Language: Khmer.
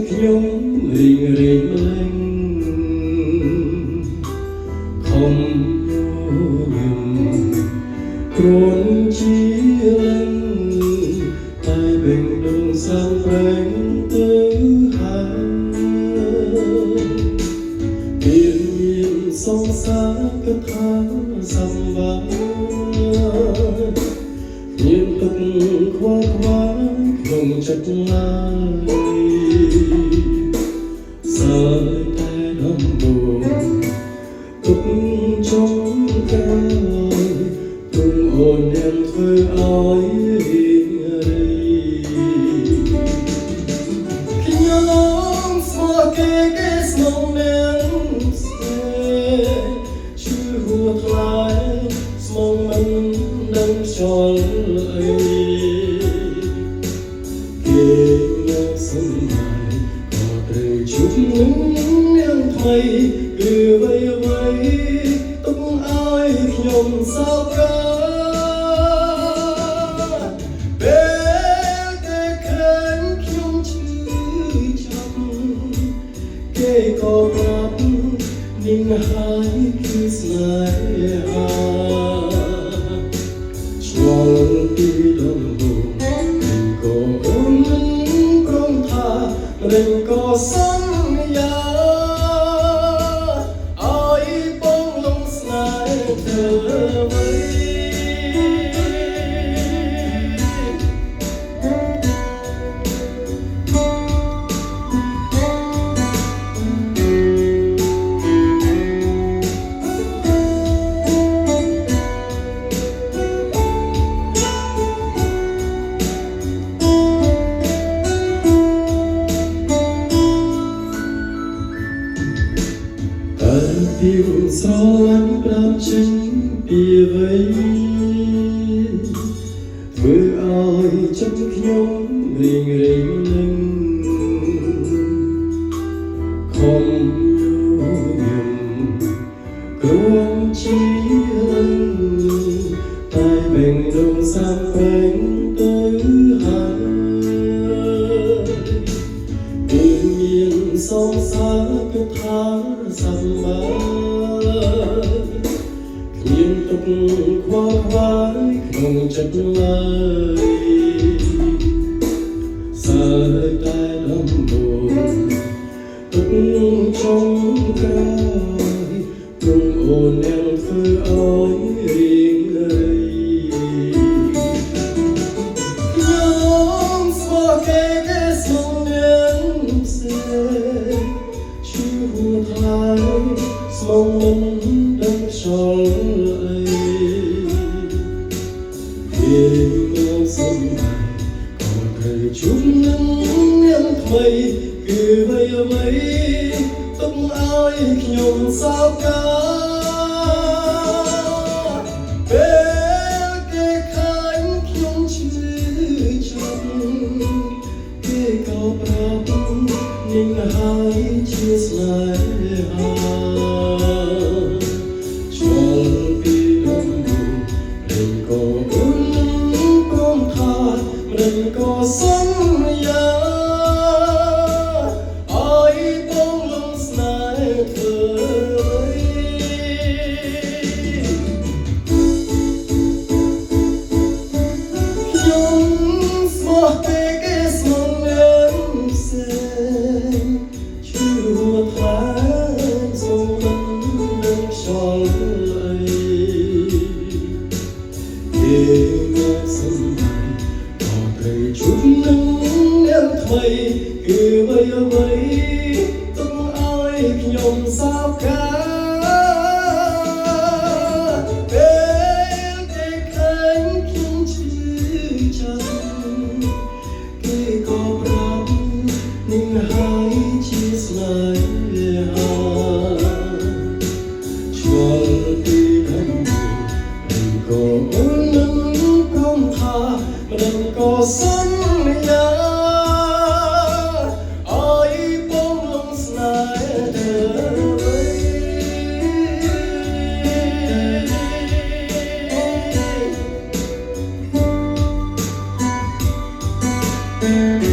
ខ្ញុំរីងរៃម្លេងខំញញឹមគ្រាន់ជាឡើងតែបេងដូងសាំប្រែងទៅហើយមានសងសាកថាសម្បាមានទុកខ្វល់ខ្វាយក្នុងចិត្តឡើយសើតែដំបូងទុកចង់កាយទុំអូនยังធ្វើឲ្យរីងរៃខ្ញុំស្មោះគេស្មោះមានស្នេហ៍ឈឺហួរថ្លៃស្មោះមិនដឹងខ្យល់អីគេយកសម្ដែងក៏ត្រូវជួបនឹងយ៉ាងថ្មីគឺអ្វីទុកឲ្យខ្ញុំសោកកាពេលគេឃើញខ្ញុំឈឺចាប់គេក៏ប្រាប់នាងហើយគឺស្នេហាឆ្លងពីដំបូងក៏អូនមិនព្រមថាមិនក៏សន្យាឲ្យបងលងស្នេហ៍ធ្វើអ្វីពីស្រឡាញ់ប្រាប់ចេញពីអ្វីធ្វើឲ្យចិត្តខ្ញុំរីងរៃនឹងខំញញឹមគ្រាន់ជាតែបេងដូងសាំប្រែងទៅហើយមានសងសាកថាសម្បាមានទុកខ្វល់ខ្វាយក្នុងចិត្តឡើយសើតែដំបូងទុកចង់ក្រោយព្រមអូនยังធ្វើឲ្យរីងរៃខ្ញុំស្មោះគេស្មោះមានផ្សេងឈឺហួរថ្លៃស្មោះមិនដឹងខ្យល់អីគេមកសម្ដែងក៏ត្រូវជួបនឹងយ៉ាងថ្មីគឺអ្វីទុកឲ្យខ្ញុំសោកកាពេលគេឃើញខ្ញុំឈឺចាប់គេក៏ប្រាប់នាងហើយជាស្នេហាឆ្លងពីដំបូងមិនក៏អូនព្រមថាមិនក៏សន្យាឲ្យបងលងស្នេហ៍ធ្វើខ្ញុំស្មោះគេស្មោះមានផ្សេងឈឺហួរថ្លៃសូមមិនដឹងខ្យល់អីគេមកសម្ដែងក៏ត្រូវជួបនឹងយ៉ាងថ្មីគឺអ្វីទុកឲ្យខ្ញុំសោកកាពេលគេឃើញខ្ញុំឈឺចាប់គេក៏ប្រាប់នាងហើយជាស្នេហាឆ្លងពីដំបូងមិនក៏អូននឹងព្រមថាមិនក៏សន្យា